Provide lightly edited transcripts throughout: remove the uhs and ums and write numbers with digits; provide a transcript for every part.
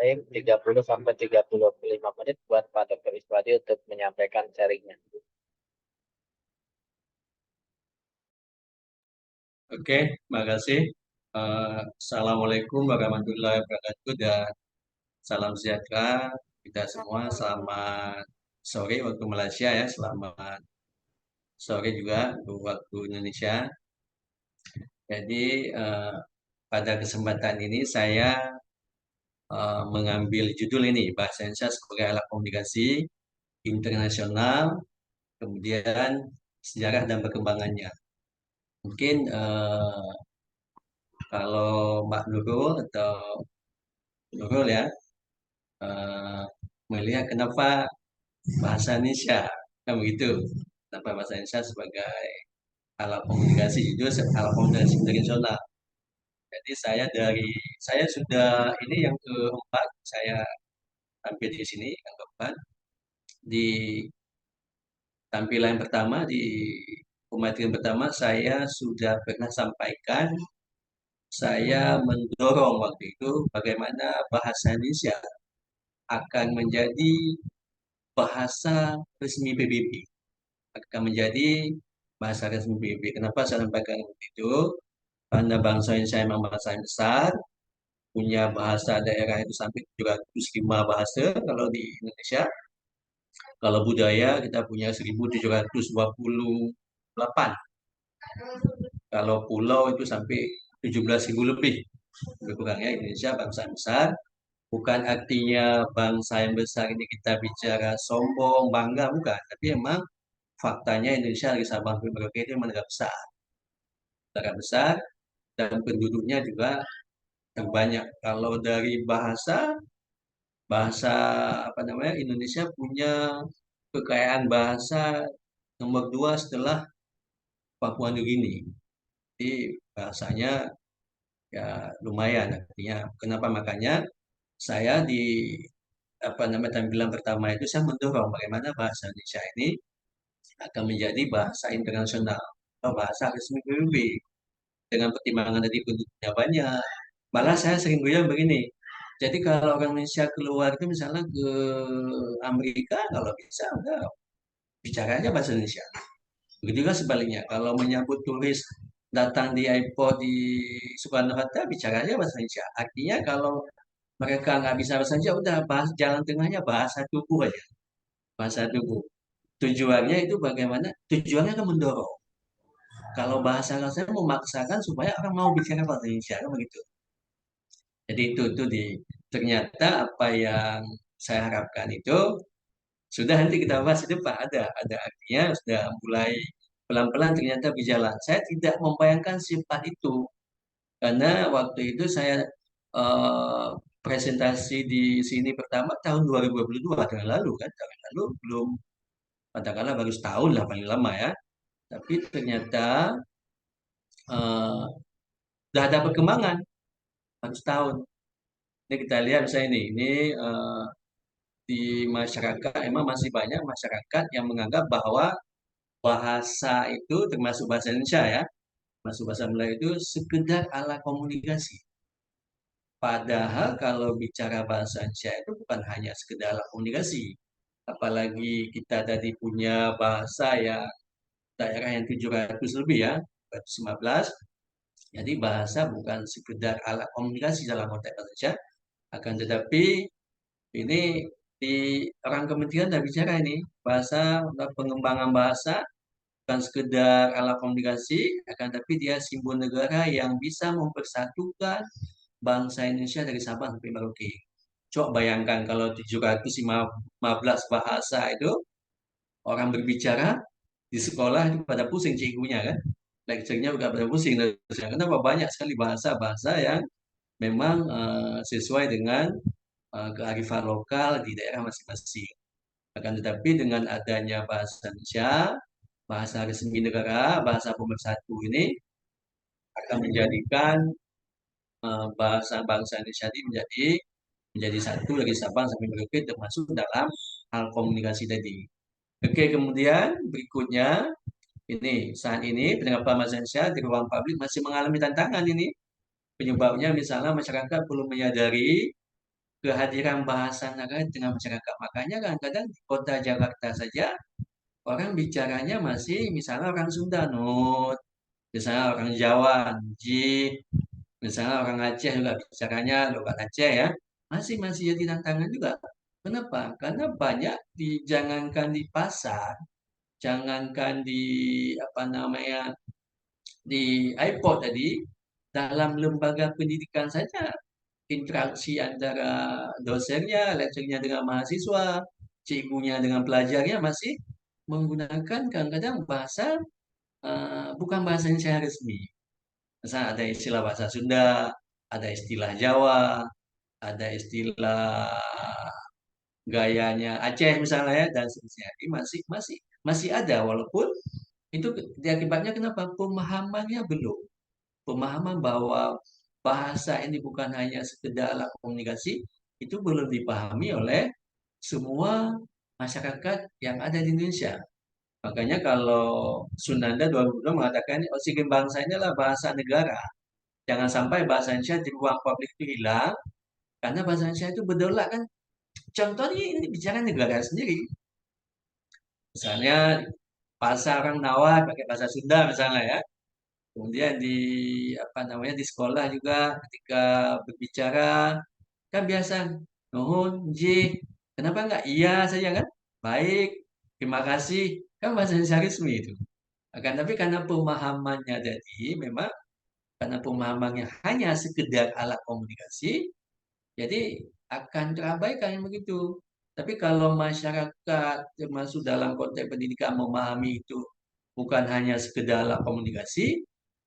Baik, 30 sampai 35 menit buat Pak Dr. Iswadi untuk menyampaikan sharingnya. Oke, makasih. Assalamualaikum warahmatullahi wabarakatuh dan salam sejahtera kita semua. Selamat sore waktu Malaysia ya, selamat sore juga untuk waktu Indonesia. Jadi pada kesempatan ini saya mengambil judul ini bahasa Indonesia sebagai alat komunikasi internasional, kemudian sejarah dan perkembangannya. Mungkin kalau Mbak Nurul atau Nurul ya eh, melihat kenapa bahasa Indonesia kan begitu, kenapa bahasa Indonesia sebagai alat komunikasi itu alat komunikasi internasional. Jadi saya sudah ini yang keempat saya tampil di sini yang keempat di tampilan pertama di pematian pertama saya sudah pernah sampaikan saya mendorong waktu itu bagaimana bahasa Indonesia akan menjadi bahasa resmi PBB, akan menjadi bahasa resmi PBB. Kenapa saya sampaikan begitu? Karena bangsa Indonesia memang bangsa yang besar, punya bahasa daerah itu sampai 705 bahasa kalau di Indonesia. Kalau budaya kita punya 1728. Kalau pulau itu sampai 17.000 lebih. Lebih kurang ya, Indonesia bangsa yang besar. Bukan artinya bangsa yang besar ini kita bicara sombong, bangga, bukan. Tapi memang faktanya Indonesia dari Sabang sampai Merauke itu memang negara besar dan penduduknya juga terbanyak. Kalau dari bahasa, bahasa apa namanya, Indonesia punya kekayaan bahasa nomor dua setelah Papua Nugini. Jadi bahasanya ya lumayan artinya. Kenapa makanya saya di apa namanya tampilan pertama itu saya mendorong bagaimana bahasa Indonesia ini akan menjadi bahasa internasional atau bahasa resmi PBB dengan pertimbangan dari penduduknya banyak. Malah saya sering bilang begini, jadi kalau orang Indonesia keluar itu misalnya ke Amerika, kalau bisa udah bicara aja bahasa Indonesia. Begitu juga sebaliknya, kalau menyambut turis datang di airport di Soekarno-Hatta, bicara aja bahasa Indonesia. Artinya kalau mereka nggak bisa bahasa Indonesia, udah bahas jalan tengahnya bahasa tubuh aja, bahasa tubuh. Tujuannya itu bagaimana? Tujuannya kan mendorong. Kalau bahasa saya memaksakan supaya orang mau bicara bahasa Indonesia, kan begitu. Jadi itu ternyata apa yang saya harapkan itu sudah nanti kita bahas di depan ada artinya sudah mulai pelan-pelan ternyata berjalan. Saya tidak membayangkan sifat itu karena waktu itu saya eh, presentasi di sini pertama tahun 2022 tahun lalu kan tahun lalu belum katakanlah baru setahun lah paling lama ya. Tapi ternyata eh, sudah ada perkembangan baru setahun. Ini kita lihat misalnya ini di masyarakat emang masih banyak masyarakat yang menganggap bahwa bahasa itu termasuk bahasa Indonesia ya, masuk bahasa Melayu itu sekedar alat komunikasi. Padahal kalau bicara bahasa Indonesia itu bukan hanya sekedar alat komunikasi. Apalagi kita tadi punya bahasa yang daerah yang 700 lebih ya, 715. Jadi bahasa bukan sekedar alat komunikasi dalam konteks bahasa Indonesia, akan tetapi ini di orang kementerian sudah bicara ini bahasa pengembangan bahasa bukan sekedar alat komunikasi, akan tapi dia simbol negara yang bisa mempersatukan bangsa Indonesia dari Sabang sampai Merauke. Coba bayangkan kalau 715 bahasa itu orang berbicara di sekolah itu pada pusing cikgunya kan. Lecturenya juga pada pusing. Kenapa banyak sekali bahasa-bahasa yang memang sesuai dengan kearifan lokal di daerah masing-masing. Akan tetapi dengan adanya bahasa Indonesia, bahasa resmi negara, bahasa pemersatu ini akan menjadikan bahasa bangsa Indonesia ini menjadi satu dari Sabang sampai Merauke termasuk dalam hal komunikasi tadi. Oke, kemudian berikutnya ini saat ini penerapan bahasa Indonesia di ruang publik masih mengalami tantangan ini. Penyebabnya misalnya masyarakat belum menyadari kehadiran bahasa terkait dengan masyarakat. Makanya kadang-kadang di kota Jakarta saja orang bicaranya masih misalnya orang Sunda Nut, misalnya orang Jawa Ji, misalnya orang Aceh juga bicaranya logat Aceh ya. Masih masih jadi tantangan juga. Kenapa? Karena banyak jangankan di pasar, jangankan di apa namanya di iPod tadi, dalam lembaga pendidikan saja interaksi antara dosennya, lekturnya dengan mahasiswa, cikgunya dengan pelajarnya masih menggunakan kadang-kadang bahasa bukan bahasa yang secara resmi. Misalnya ada istilah bahasa Sunda, ada istilah Jawa, ada istilah gayanya Aceh misalnya ya dan seterusnya. Ini masih ada walaupun itu akibatnya kenapa? Pemahamannya belum. Pemahaman bahwa bahasa ini bukan hanya sekedar alat komunikasi itu belum dipahami oleh semua masyarakat yang ada di Indonesia. Makanya kalau Sunanda 2002 mengatakan oksigen bangsa ini adalah bahasa negara. Jangan sampai bahasa Indonesia di ruang publik itu hilang karena bahasa Indonesia itu berdaulat kan. Contohnya ini bicara negara sendiri. Misalnya bahasa orang Nawar pakai bahasa Sunda misalnya ya. Kemudian di apa namanya di sekolah juga ketika berbicara kan biasa nuhun, ji, kenapa enggak iya saja kan? Baik, terima kasih. Kan bahasa Indonesia resmi itu. Akan tapi karena pemahamannya jadi memang karena pemahamannya hanya sekedar alat komunikasi, jadi akan terabaikan yang begitu. Tapi kalau masyarakat termasuk dalam konteks pendidikan memahami itu bukan hanya sekedar alat komunikasi,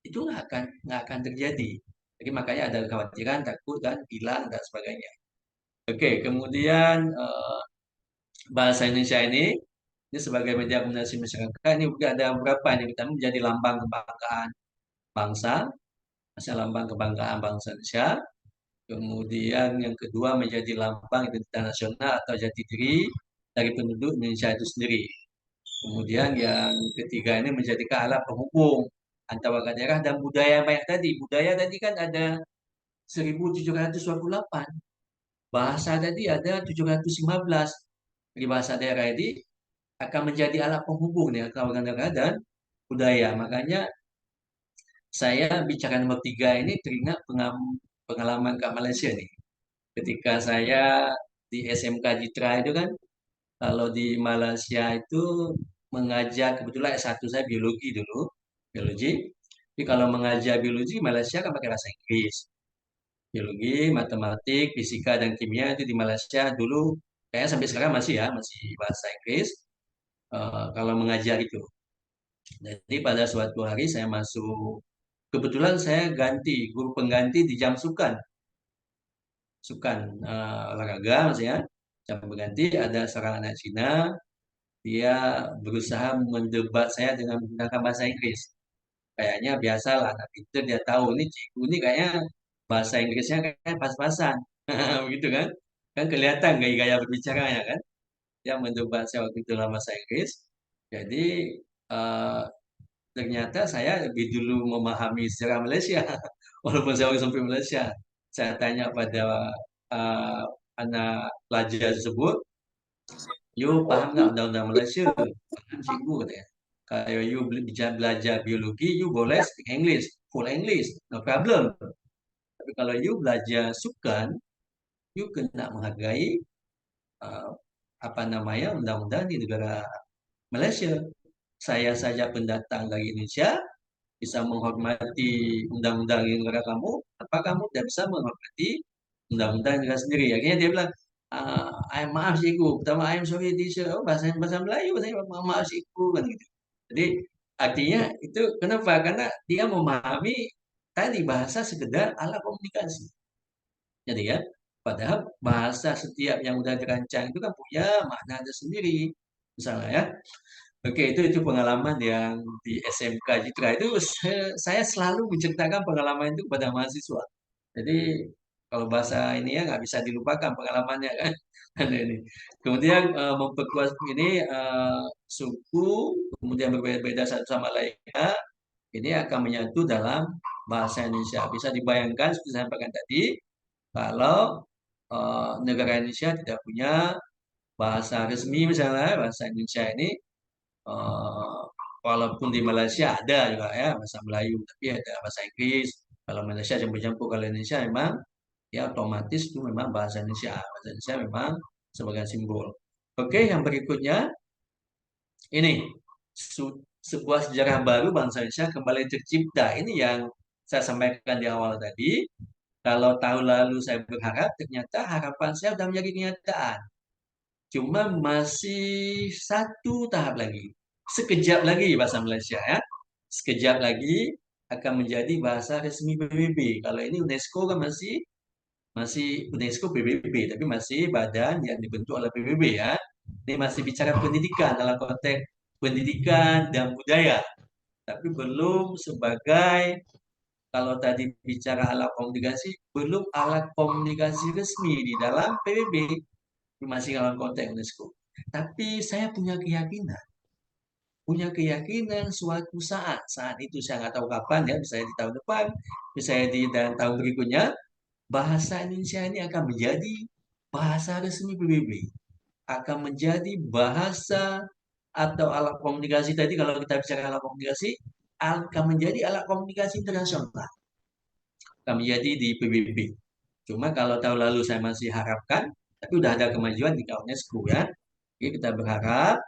itu nggak akan terjadi. Jadi makanya ada kekhawatiran, takut dan hilang dan sebagainya. Oke, kemudian bahasa Indonesia ini sebagai media komunikasi masyarakat ini juga ada beberapa ini pertama menjadi lambang kebanggaan bangsa, masa lambang kebanggaan bangsa Indonesia. Kemudian yang kedua menjadi lambang identitas nasional atau jati diri dari penduduk Indonesia itu sendiri. Kemudian yang ketiga ini menjadi alat penghubung antara warga daerah dan budaya yang banyak tadi. Budaya tadi kan ada 1728. Bahasa tadi ada 715. Jadi bahasa daerah ini akan menjadi alat penghubung ya antara warga negara dan budaya. Makanya saya bicara nomor tiga ini teringat pengalaman ke Malaysia nih. Ketika saya di SMK Jitra itu kan, kalau di Malaysia itu mengajar kebetulan S1 saya biologi dulu, biologi. Tapi kalau mengajar biologi Malaysia kan pakai bahasa Inggris. Biologi, matematik, fisika dan kimia itu di Malaysia dulu kayaknya sampai sekarang masih ya, masih bahasa Inggris. Kalau mengajar itu. Jadi pada suatu hari saya masuk, kebetulan saya ganti guru pengganti di jam sukan, olahraga maksudnya. Jam pengganti ada seorang anak Cina, dia berusaha mendebat saya dengan menggunakan bahasa Inggris. Kayaknya biasalah anak pintar dia tahu ini cikgu ini kayaknya bahasa Inggrisnya kayak pas-pasan, begitu kan? Kan kelihatan gaya-gaya berbicaranya kan? Dia mendebat saya waktu itu dalam bahasa Inggris. Jadi eh, ternyata saya lebih dulu memahami sejarah Malaysia, walaupun saya orang sampai Malaysia. Saya tanya pada eh, anak pelajar tersebut, you paham nggak undang-undang Malaysia? Paham cikgu katanya. Kalau you belajar biologi, you boleh speak English, full English, no problem. Tapi kalau you belajar sukan, you kena menghargai uh, apa namanya undang-undang di negara Malaysia. Saya saja pendatang dari Indonesia, bisa menghormati undang-undang di negara kamu, apa kamu tidak bisa menghormati undang-undang negara sendiri. Akhirnya dia bilang, maaf cikgu, pertama I'm sorry teacher, oh, bahasa Melayu, bahasa maaf cikgu kan gitu. Jadi artinya itu kenapa? Karena dia memahami tadi bahasa sekedar alat komunikasi. Jadi ya, padahal bahasa setiap yang udah dirancang itu kan punya makna tersendiri. Misalnya ya, oke, itu pengalaman yang di SMK Citra itu saya selalu menceritakan pengalaman itu kepada mahasiswa. Jadi kalau bahasa ini ya nggak bisa dilupakan pengalamannya kan. Ada ini. Kemudian memperkuat ini suku, kemudian berbeda-beda satu sama lainnya, ini akan menyatu dalam bahasa Indonesia. Bisa dibayangkan seperti saya sampaikan tadi, kalau negara Indonesia tidak punya bahasa resmi misalnya bahasa Indonesia ini eh, walaupun di Malaysia ada juga ya bahasa Melayu tapi ada bahasa Inggris. Kalau Malaysia campur-campur, kalau Indonesia memang ya otomatis itu memang bahasa Indonesia. Bahasa Indonesia memang sebagai simbol. Oke, yang berikutnya ini sebuah sejarah baru bangsa Indonesia kembali tercipta. Ini yang saya sampaikan di awal tadi. Kalau tahun lalu saya berharap, ternyata harapan saya sudah menjadi kenyataan. Cuma masih satu tahap lagi. Sekejap lagi bahasa Malaysia ya. Sekejap lagi akan menjadi bahasa resmi PBB. Kalau ini UNESCO kan masih masih UNESCO PBB, tapi masih badan yang dibentuk oleh PBB ya. Ini masih bicara pendidikan dalam konteks pendidikan dan budaya, tapi belum sebagai kalau tadi bicara alat komunikasi, belum alat komunikasi resmi di dalam PBB, masih dalam konteks UNESCO. Tapi saya punya keyakinan suatu saat itu saya nggak tahu kapan ya, bisa di tahun depan, bisa di tahun berikutnya, bahasa Indonesia ini akan menjadi bahasa resmi PBB, akan menjadi bahasa atau alat komunikasi tadi kalau kita bicara alat komunikasi akan menjadi alat komunikasi internasional, akan menjadi di PBB. Cuma kalau tahun lalu saya masih harapkan, tapi udah ada kemajuan di UNESCO ya. Jadi kita berharap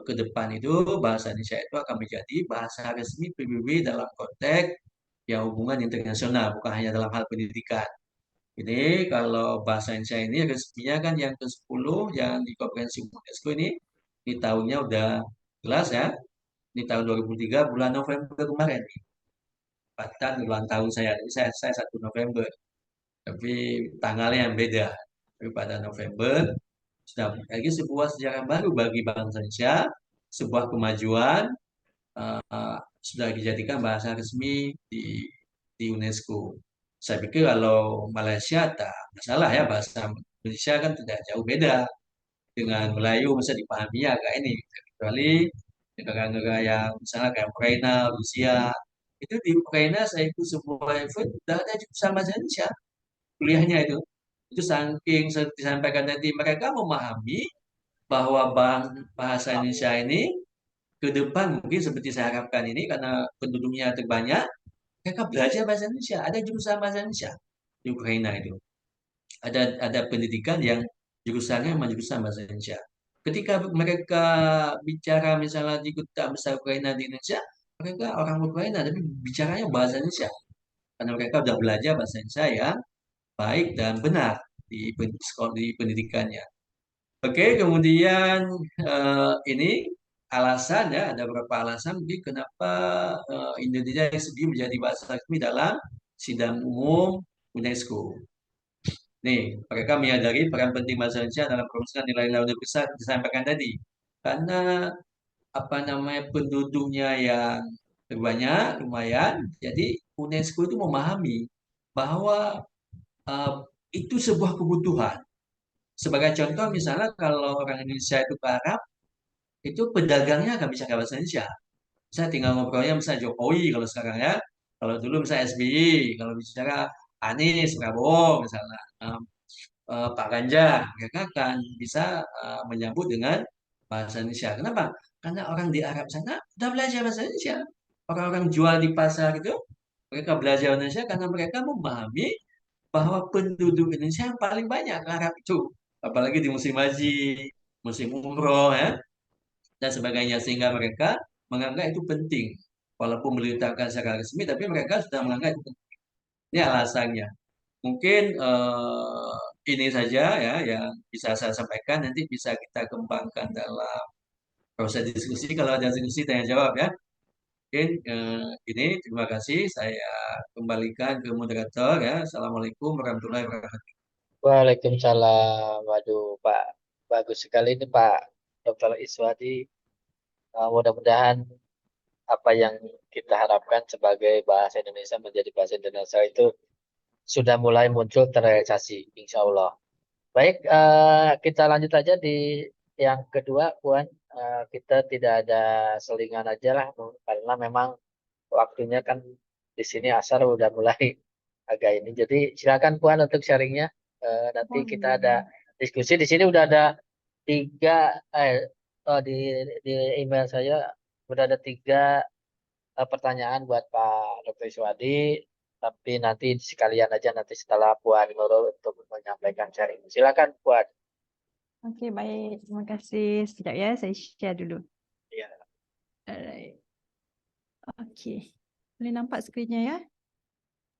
ke depan itu bahasa Indonesia itu akan menjadi bahasa resmi PBB dalam konteks yang hubungan internasional, bukan hanya dalam hal pendidikan. Ini kalau bahasa Indonesia ini resminya kan yang ke-10 yang di Konferensi UNESCO ini di tahunnya udah jelas ya. Di tahun 2003 bulan November kemarin. Bahkan ulang tahun saya. Jadi saya 1 November. Tapi tanggalnya yang beda. Tapi pada November sudah lagi sebuah sejarah baru bagi bangsa Indonesia. Sebuah kemajuan sudah dijadikan bahasa resmi di UNESCO. Saya pikir kalau Malaysia tak masalah ya bahasa Indonesia kan tidak jauh beda dengan Melayu bisa dipahami ya kayak ini kecuali negara-negara yang misalnya kayak Ukraina, Rusia itu di Ukraina saya ikut sebuah event udah ada jurusan bahasa Indonesia kuliahnya itu saking seperti disampaikan tadi mereka memahami bahwa bahasa Indonesia ini ke depan mungkin seperti saya harapkan ini karena penduduknya terbanyak mereka belajar bahasa Indonesia ada jurusan bahasa Indonesia di Ukraina itu ada pendidikan yang jurusannya memang jurusan bahasa Indonesia. Ketika mereka bicara misalnya di Duta Besar Ukraina di Indonesia, mereka orang Ukraina tapi bicaranya bahasa Indonesia karena mereka sudah belajar bahasa Indonesia yang baik dan benar di pendidikannya. Oke, kemudian ini alasan ya ada beberapa alasan mungkin kenapa Indonesia sedih menjadi bahasa resmi dalam sidang umum UNESCO. Nih, mereka menyadari peran penting bahasa Indonesia dalam perumusan nilai-nilai universal disampaikan tadi. Karena apa namanya penduduknya yang terbanyak, lumayan, jadi UNESCO itu memahami bahwa eh, itu sebuah kebutuhan. Sebagai contoh, misalnya kalau orang Indonesia itu ke Arab, itu pedagangnya akan bisa bahasa Indonesia. Saya tinggal ngobrolnya misalnya Jokowi kalau sekarang ya. Kalau dulu misalnya SBY, kalau bicara Anies, Prabowo misalnya. Pak Ganjar, mereka akan bisa menyambut dengan bahasa Indonesia. Kenapa? Karena orang di Arab sana sudah belajar bahasa Indonesia. Orang-orang jual di pasar itu, mereka belajar Indonesia karena mereka memahami bahwa penduduk Indonesia yang paling banyak ke Arab itu. Apalagi di musim haji, musim umroh, ya, dan sebagainya. Sehingga mereka menganggap itu penting. Walaupun diletakkan secara resmi, tapi mereka sudah menganggap itu penting. Ini alasannya. Mungkin ini saja ya yang bisa saya sampaikan. Nanti bisa kita kembangkan dalam proses diskusi. Kalau ada diskusi tanya jawab ya. Mungkin ini terima kasih. Saya kembalikan ke moderator ya. Assalamualaikum warahmatullahi wabarakatuh. Waalaikumsalam. Waduh, Pak. Bagus sekali ini Pak Dr. Iswadi. Mudah-mudahan apa yang kita harapkan sebagai bahasa Indonesia menjadi bahasa Indonesia itu sudah mulai muncul terrealisasi, insya Allah. Baik, kita lanjut aja di yang kedua, Puan. Kita tidak ada selingan aja lah, karena memang waktunya kan di sini asar udah mulai agak ini. Jadi silakan Puan untuk sharingnya. Nanti kita ada diskusi. Di sini udah ada 3 di email saya udah ada 3 pertanyaan buat Pak Dr. Iswadi. Tapi nanti sekalian aja nanti setelah Puan Nurul untuk menyampaikan sharing. Silakan Puan. Okey, baik. Terima kasih. Sekejap ya, saya share dulu. Ya. Alright. Okey. Boleh nampak skrinnya ya?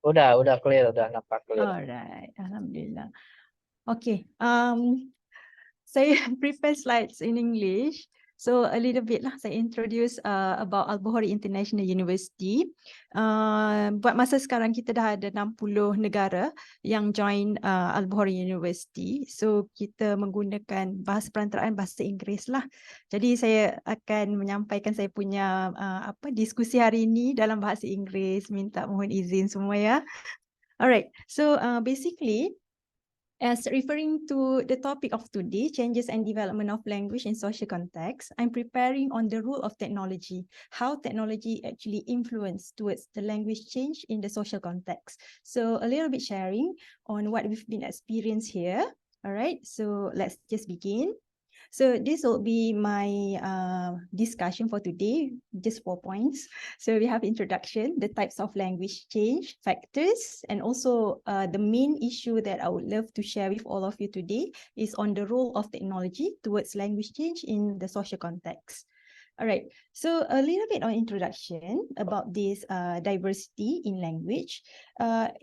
Udah clear, udah nampak clear. Alright. Alhamdulillah. Okay. Saya prepare slides in English. So a little bit lah saya introduce about Al-Bukhari International University. Buat masa sekarang kita dah ada 60 negara yang join Al-Bukhari University. So kita menggunakan bahasa perantaraan bahasa Inggeris lah. Jadi saya akan menyampaikan saya punya diskusi hari ini dalam bahasa Inggeris. Minta mohon izin semua ya. Alright. So basically, as referring to the topic of today, changes and development of language in social context, I'm preparing on the role of technology, how technology actually influence towards the language change in the social context. So a little bit sharing on what we've been experienced here. All right, so let's just begin. So this will be my discussion for today, just 4 points. So we have introduction, the types of language change, factors, and also the main issue that I would love to share with all of you today is on the role of technology towards language change in the social context. All right, so a little bit on introduction about this diversity in language.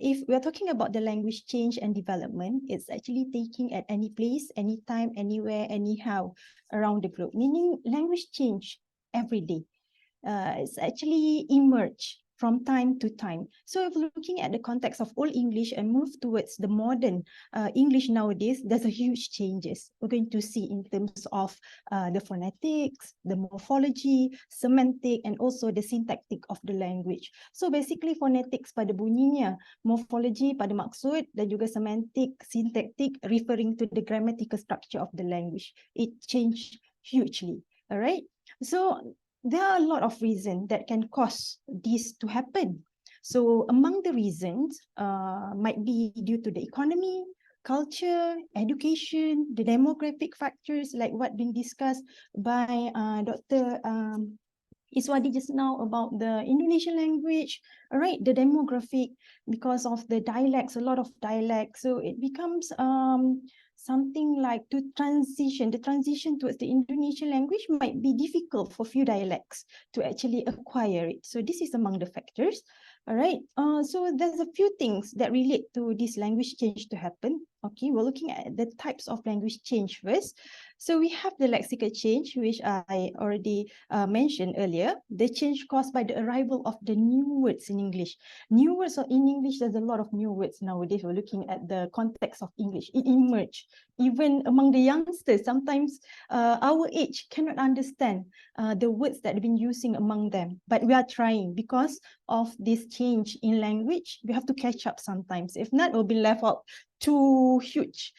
If we're talking about the language change and development, it's actually taking at any place, anytime, anywhere, anyhow around the globe, meaning language change every day. It's actually emerge from time to time. So if looking at the context of Old English and move towards the modern English nowadays, there's a huge changes. We're going to see in terms of the phonetics, the morphology, semantic, and also the syntactic of the language. So basically phonetics pada bunyinya, morphology pada maksud, dan juga semantic, syntactic referring to the grammatical structure of the language. It changed hugely, all right? So there are a lot of reasons that can cause this to happen. So among the reasons might be due to the economy, culture, education, the demographic factors like what been discussed by Dr. Iswadi just now about the Indonesian language, all right, the demographic, because of the dialects, a lot of dialects. So it becomes something like the transition towards the Indonesian language might be difficult for few dialects to actually acquire it. So this is among the factors. All right, so there's a few things that relate to this language change to happen. Okay, we're looking at the types of language change first. So we have the lexical change, which I already mentioned earlier, the change caused by the arrival of the new words in English. New words in English, there's a lot of new words nowadays. We're looking at the context of English. It emerged. Even among the youngsters, sometimes our age cannot understand the words that have been using among them. But we are trying because of this change in language. We have to catch up sometimes. If not, we'll be left out too huge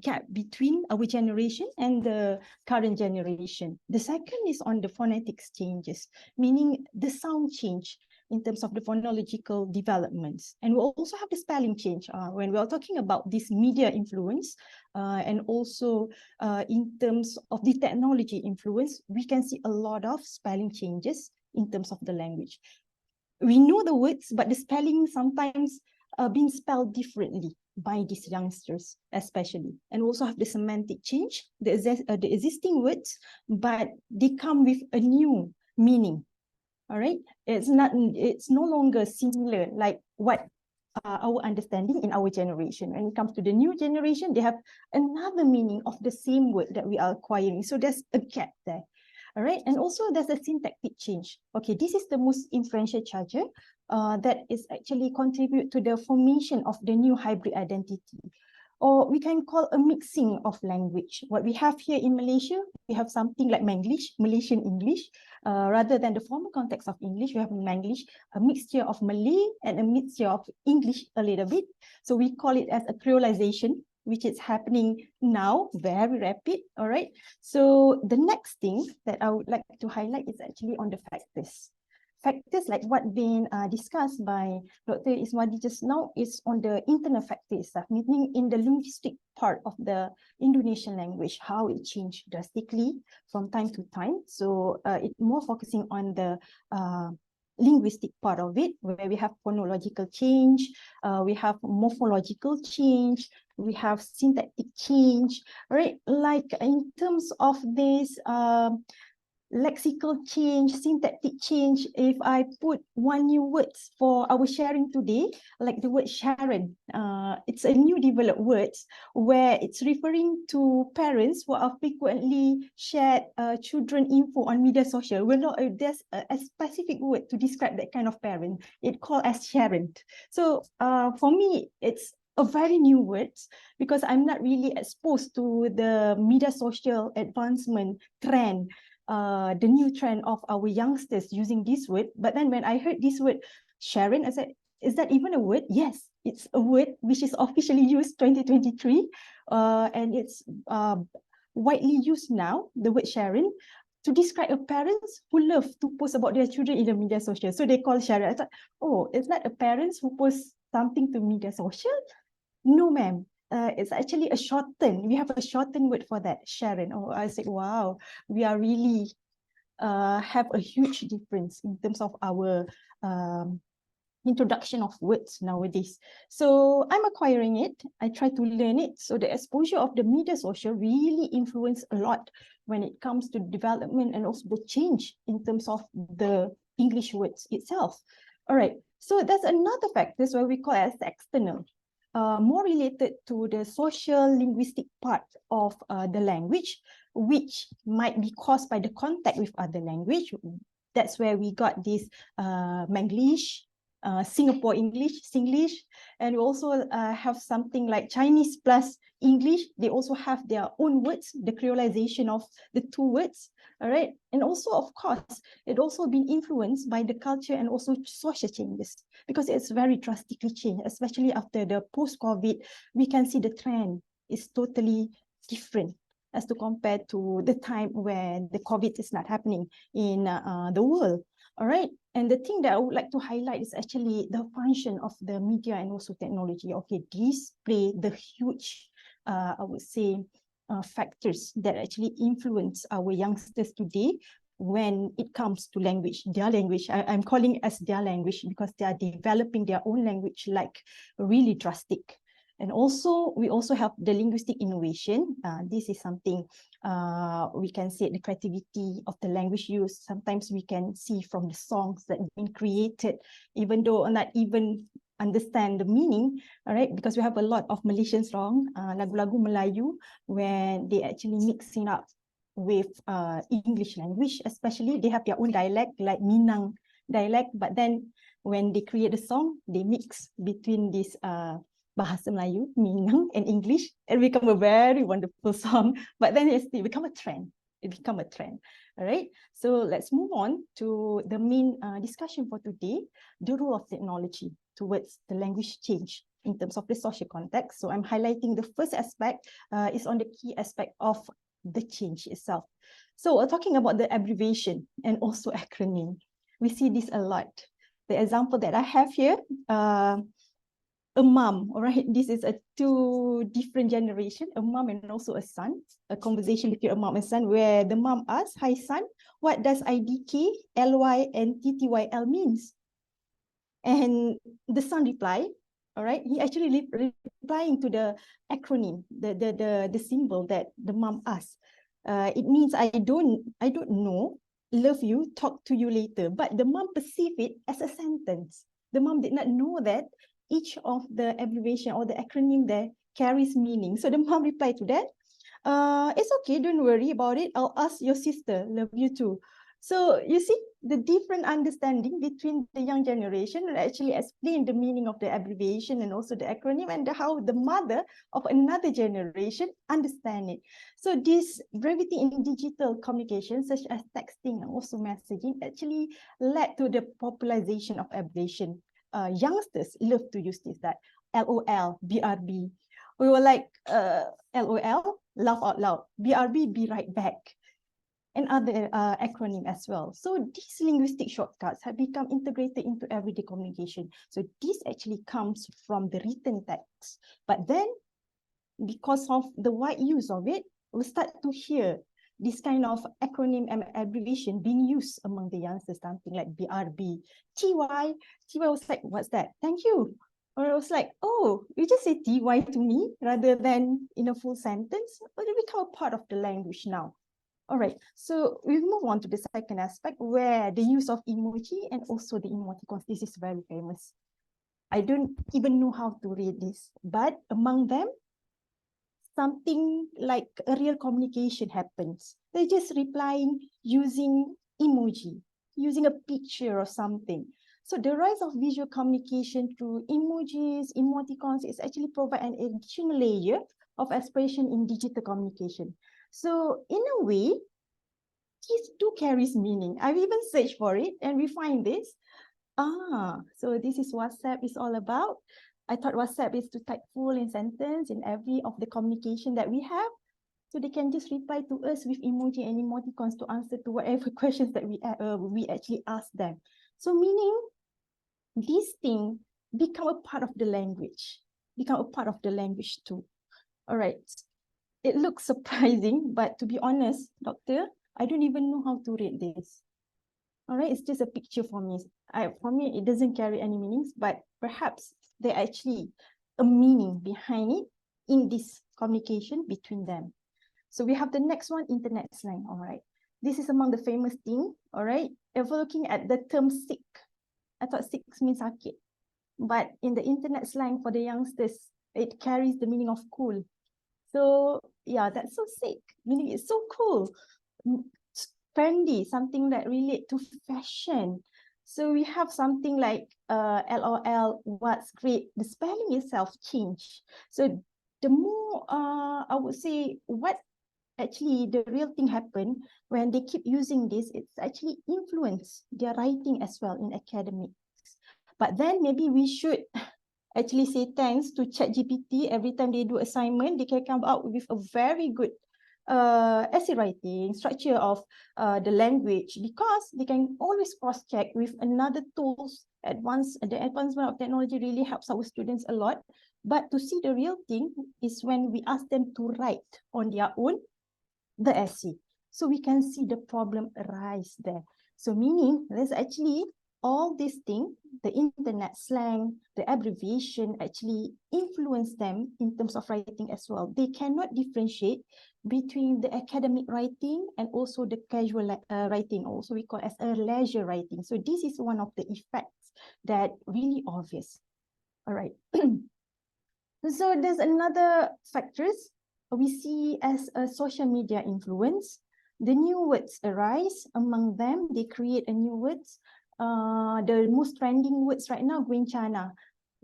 gap between our generation and the current generation. The second is on the phonetics changes, meaning the sound change in terms of the phonological developments. And we'll also have the spelling change when we're talking about this media influence and also in terms of the technology influence, we can see a lot of spelling changes in terms of the language. We know the words, but the spelling sometimes being spelled differently by these youngsters especially, and also have the semantic change, the existing words, but they come with a new meaning. All right, it's no longer similar like what our understanding in our generation. When it comes to the new generation, they have another meaning of the same word that we are acquiring. So there's a gap there. All right, and also there's a syntactic change. Okay, this is the most influential charger that is actually contribute to the formation of the new hybrid identity. Or we can call a mixing of language. What we have here in Malaysia, we have something like Manglish, Malaysian English. Rather than the formal context of English, we have Manglish, a mixture of Malay and a mixture of English a little bit. So we call it as a creolization, which is happening now, very rapid, all right? So the next thing that I would like to highlight is actually on the factors. factors like what been discussed by Dr. Iswadi just now is on the internal factors, meaning in the linguistic part of the Indonesian language, how it changed drastically from time to time. So it's more focusing on the linguistic part of it, where we have phonological change, we have morphological change, we have syntactic change, right? Like in terms of this lexical change, syntactic change, if I put one new words for our sharing today, like the word Sharon, it's a new developed words where it's referring to parents who are frequently shared children info on media social. We're not, there's a specific word to describe that kind of parent. It's called as Sharon. So for me, it's a very new words because I'm not really exposed to the media social advancement trend, the new trend of our youngsters using this word. But then when I heard this word Sharon, I said, is that even a word? Yes, it's a word which is officially used 2023, and it's widely used now, the word Sharon, to describe a parents who love to post about their children in the media social. So they call Sharon. I thought, oh, is that a parents who post something to media social? No, ma'am. It's actually a shorten. We have a shortened word for that, Sharon. Oh, I said, wow, we are really have a huge difference in terms of our introduction of words nowadays. So I'm acquiring it. I try to learn it. So the exposure of the media social really influence a lot when it comes to development and also the change in terms of the English words itself. All right. So that's another factor where we call it as external. More related to the social linguistic part of the language, which might be caused by the contact with other language. That's where we got this Manglish, Singapore English, Singlish, and we also have something like Chinese plus English. They also have their own words, the creolization of the two words. All right. And also, of course, it also been influenced by the culture and also social changes because it's very drastically changed, especially after the post-COVID. We can see the trend is totally different as to compare to the time when the COVID is not happening in the world. All right. And the thing that I would like to highlight is actually the function of the media and also technology. Okay, these play the huge, I would say, factors that actually influence our youngsters today when it comes to language, their language. I'm calling it as their language because they are developing their own language like really drastic. And also, we also have the linguistic innovation. This is something we can say the creativity of the language used. Sometimes we can see from the songs that have been created, even though not even understand the meaning, all right? Because we have a lot of Malaysian song, lagu-lagu Melayu, where they actually mixing up with English language, especially they have their own dialect like Minang dialect, but then when they create a song, they mix between this Bahasa Melayu, Minang, and English, and become a very wonderful song. But then it's become a trend. It become a trend. All right. So let's move on to the main discussion for today: the role of technology towards the language change in terms of the social context. So I'm highlighting the first aspect is on the key aspect of the change itself. So we're talking about the abbreviation and also acronym. We see this a lot. The example that I have here, a mom, all right, this is a two different generation, a mom and also a son, a conversation between a mom and son where the mom asks, hi son, what does IDK, LY and TTYL means? And the son reply, all right, he actually replying to the acronym, the symbol that the mom asked. It means I don't know, love you, talk to you later. But the mom perceived it as a sentence. The mom did not know that each of the abbreviation or the acronym there carries meaning. So the mom replied to that, it's okay, don't worry about it. I'll ask your sister, love you too. So you see the different understanding between the young generation and actually explain the meaning of the abbreviation and also the acronym and how the mother of another generation understand it. So this brevity in digital communication, such as texting and also messaging, actually led to the popularization of abbreviation. Youngsters love to use this, that LOL, BRB. We were like, LOL, laugh out loud. BRB, be right back. and other acronym as well. So these linguistic shortcuts have become integrated into everyday communication. So this actually comes from the written text. But then, because of the wide use of it, we start to hear this kind of acronym and abbreviation being used among the youngsters, something like BRB, TY. TY was like, what's that? Thank you. Or I was like, oh, you just say TY to me rather than in a full sentence, but it become a part of the language now. All right, so we move on to the second aspect where the use of emoji and also the emoticons. This is very famous. I don't even know how to read this, but among them, something like a real communication happens. They're just replying using emoji, using a picture or something. So the rise of visual communication through emojis, emoticons is actually provide an additional layer of expression in digital communication. So in a way, these do carries meaning. I've even searched for it and we find this. So this is WhatsApp is all about. I thought WhatsApp is to type full in sentence in every of the communication that we have. So they can just reply to us with emoji and emoticons to answer to whatever questions that we actually ask them. So meaning this thing become a part of the language, too. All right. It looks surprising, but to be honest, doctor, I don't even know how to read this. All right, it's just a picture for me. For me, it doesn't carry any meanings, but perhaps there actually a meaning behind it in this communication between them. So we have the next one, internet slang. All right, this is among the famous thing. All right, if we're looking at the term sick, I thought sick means sakit, but in the internet slang for the youngsters, it carries the meaning of cool. So yeah, that's so sick, meaning it's so cool. Trendy, something that relate to fashion. So we have something like LOL, what's great, the spelling itself changed. So the more, I would say, what actually the real thing happened when they keep using this, it's actually influence their writing as well in academics. But then maybe we should actually say thanks to ChatGPT. Every time they do assignment, they can come out with a very good essay writing, structure of the language, because they can always cross-check with another tools. The advancement of technology really helps our students a lot. But to see the real thing is when we ask them to write on their own the essay. So we can see the problem arise there. So meaning there's actually all these things, the internet slang, the abbreviation actually influence them in terms of writing as well. They cannot differentiate between the academic writing and also the casual writing, also we call as a leisure writing. So this is one of the effects that really obvious. All right. So there's another factors we see as a social media influence. The new words arise among them. They create a new words. The most trending words right now, Gwenchana.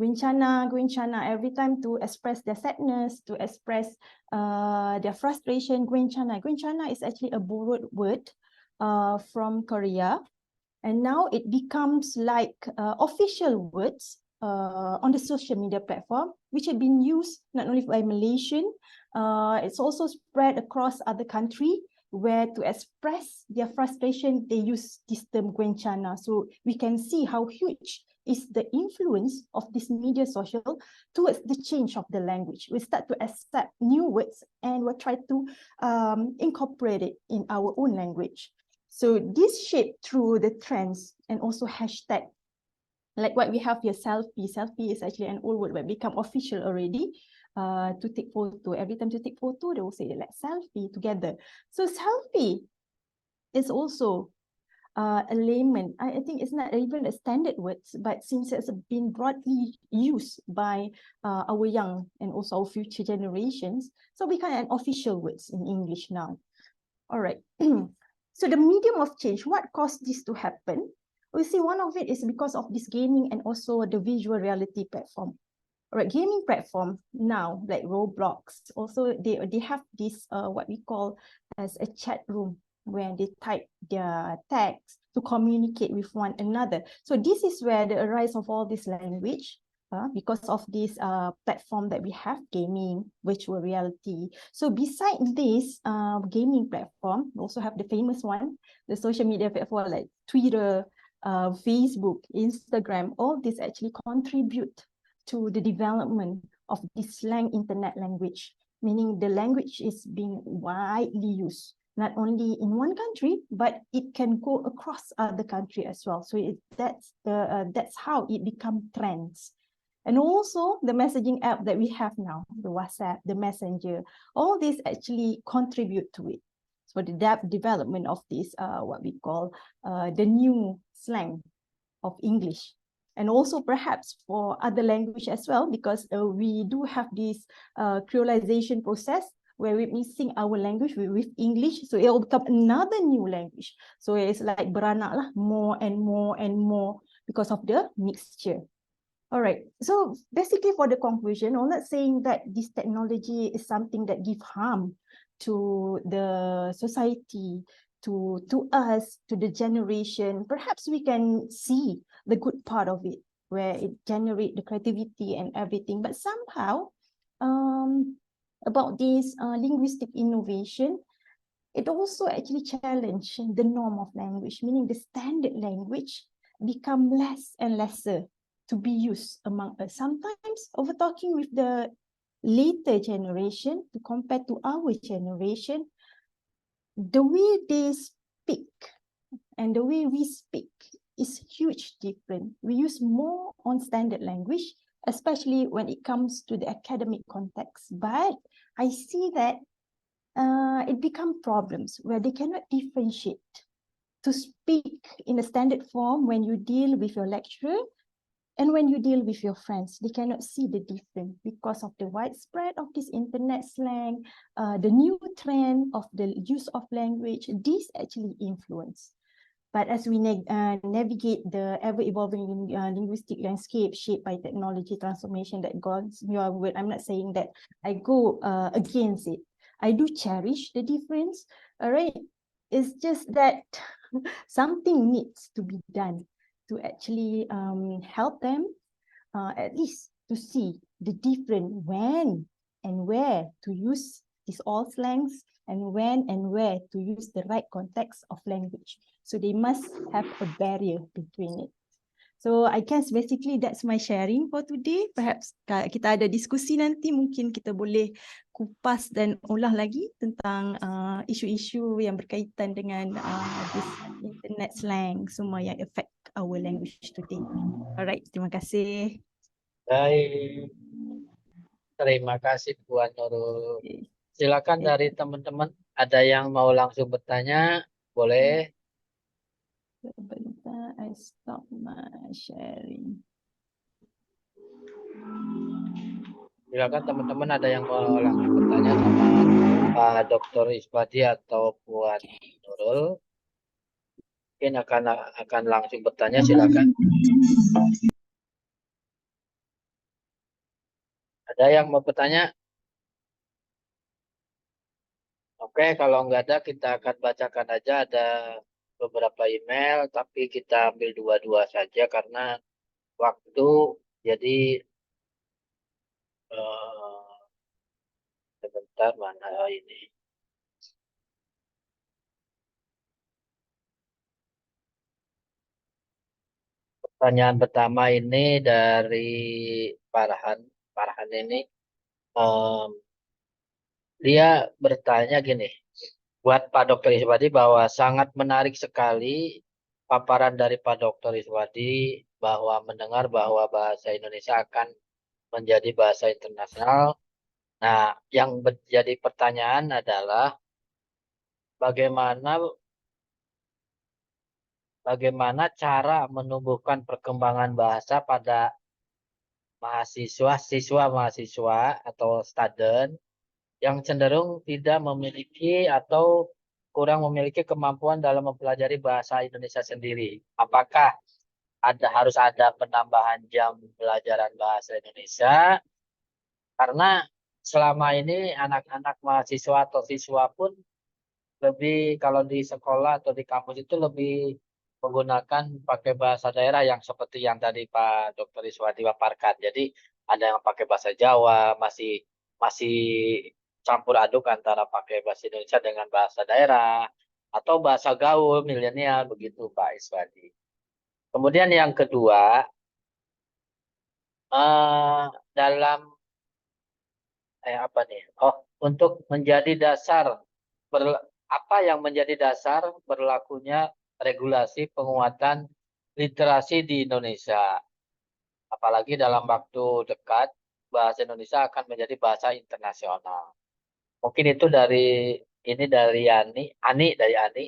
Gwenchana, every time to express their sadness, to express their frustration, Gwenchana. Gwenchana is actually a borrowed word from Korea. And now it becomes like official words on the social media platform, which have been used not only by Malaysian, it's also spread across other countries where to express their frustration, they use this term Gwenchana. So we can see how huge is the influence of this media social towards the change of the language. We start to accept new words and we'll try to incorporate it in our own language. So this shaped through the trends and also hashtag. Like what we have here, selfie. Selfie is actually an old word but become official already. To take photo. Every time to take photo, they will say like selfie together. So selfie is also a layman. I think it's not even a standard words, but since it's been broadly used by our young and also our future generations, so become an official words in English now. All right. So the medium of change, what caused this to happen? We see one of it is because of this gaming and also the visual reality platform. All right, gaming platform now, like Roblox, also they have this what we call as a chat room where they type their text to communicate with one another. So this is where the rise of all this language because of this platform that we have, gaming, virtual reality. So beside this gaming platform, we also have the famous one, the social media platform like Twitter, Facebook, Instagram. All this actually contribute to the development of the slang internet language, meaning the language is being widely used, not only in one country, but it can go across other country as well. So that's how it become trends. And also the messaging app that we have now, the WhatsApp, the Messenger, all these actually contribute to it. So the development of this, what we call the new slang of English. And also perhaps for other language as well, because we do have this creolization process where we're mixing our language with English, so it will become another new language. So it's like beranak lah, more and more and more because of the mixture. All right, so basically for the conclusion, I'm not saying that this technology is something that gives harm to the society, to us, to the generation. Perhaps we can see the good part of it, where it generates the creativity and everything. But somehow, about this linguistic innovation, it also actually challenged the norm of language, meaning the standard language become less and lesser to be used among us. Sometimes over talking with the later generation to compare to our generation, the way they speak and the way we speak is huge different. We use more on standard language, especially when it comes to the academic context. But I see that it become problems where they cannot differentiate to speak in a standard form when you deal with your lecturer and when you deal with your friends. They cannot see the difference because of the widespread of this internet slang, the new trend of the use of language. This actually influence. But as we navigate the ever-evolving linguistic landscape shaped by technology transformation that goes beyond word, I'm not saying that I go against it. I do cherish the difference, all right? It's just that something needs to be done to actually help them at least to see the different when and where to use these all slangs and when and where to use the right context of language. So they must have a barrier between it. So I guess basically that's my sharing for today. Perhaps kita ada diskusi nanti, mungkin kita boleh kupas dan ulah lagi tentang isu-isu yang berkaitan dengan this internet slang, semua yang affect our language today. Alright, terima kasih. Baik, terima kasih Puan Nurul. Okay. Silakan dari teman-teman, ada yang mau langsung bertanya, boleh. Sebentar, I stop my sharing. Silakan teman-teman, ada yang mau langsung bertanya sama Pak Dr. Iswadi atau Puan Nurul. Mungkin akan langsung bertanya, silakan. Ada yang mau bertanya? Oke, kalau nggak ada kita akan bacakan aja, ada beberapa email, tapi kita ambil dua-dua saja karena waktu. Jadi sebentar, mana ini? Pertanyaan pertama ini dari Farhan. Farhan ini dia bertanya gini, buat Pak Dr. Iswadi, bahwa sangat menarik sekali paparan dari Pak Dr. Iswadi bahwa mendengar bahwa bahasa Indonesia akan menjadi bahasa internasional. Nah, yang menjadi pertanyaan adalah bagaimana cara menumbuhkan perkembangan bahasa pada mahasiswa atau student yang cenderung tidak memiliki atau kurang memiliki kemampuan dalam mempelajari bahasa Indonesia sendiri. Apakah harus ada penambahan jam pelajaran bahasa Indonesia? Karena selama ini anak-anak mahasiswa atau siswa pun lebih, kalau di sekolah atau di kampus itu lebih menggunakan pakai bahasa daerah yang seperti yang tadi Pak Dr. Iswadi paparkan. Jadi ada yang pakai bahasa Jawa, masih masih campur aduk antara pakai bahasa Indonesia dengan bahasa daerah atau bahasa gaul milenial begitu Pak Iswadi. Kemudian yang kedua, dalam apa nih? Oh, untuk menjadi dasar apa yang menjadi dasar berlakunya regulasi penguatan literasi di Indonesia. Apalagi dalam waktu dekat, bahasa Indonesia akan menjadi bahasa internasional. Mungkin itu dari Ani dari Ani.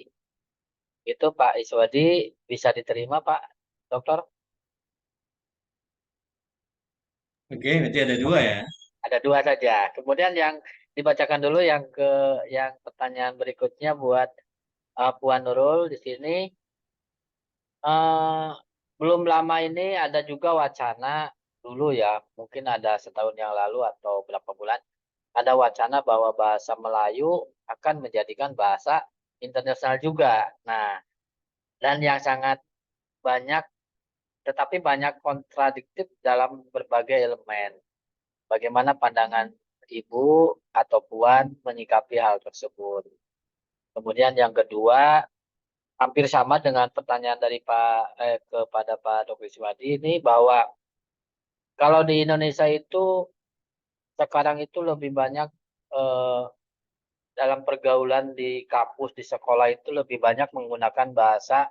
Itu Pak Iswadi bisa diterima Pak Dokter? Oke, berarti ada dua ya. Ada dua saja. Kemudian yang dibacakan dulu yang pertanyaan berikutnya buat Puan Nurul di sini. eh, Belum lama ini ada juga wacana dulu ya, mungkin ada setahun yang lalu atau berapa bulan, ada wacana bahwa bahasa Melayu akan menjadikan bahasa internasional juga. Nah, dan yang sangat banyak, tetapi banyak kontradiktif dalam berbagai elemen. Bagaimana pandangan Ibu atau Puan menyikapi hal tersebut? Kemudian yang kedua, hampir sama dengan pertanyaan dari kepada Pak Dr. Iswadi ini bahwa kalau di Indonesia itu sekarang itu lebih banyak eh, dalam pergaulan di kampus di sekolah itu lebih banyak menggunakan bahasa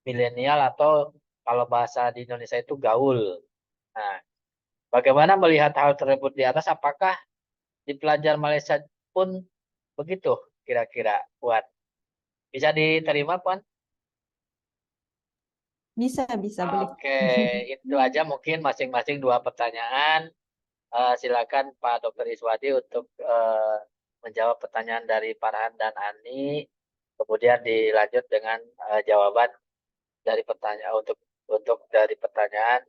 milenial atau kalau bahasa di Indonesia itu gaul. Nah, bagaimana melihat hal tersebut di atas? Apakah di pelajar Malaysia pun begitu kira-kira, Puan? Bisa diterima, Puan? Bisa boleh. Oke, itu aja mungkin masing-masing dua pertanyaan. Silakan Pak Dr. Iswadi untuk menjawab pertanyaan dari Farhan dan Ani. Kemudian dilanjut dengan jawaban dari pertanyaan untuk dari pertanyaan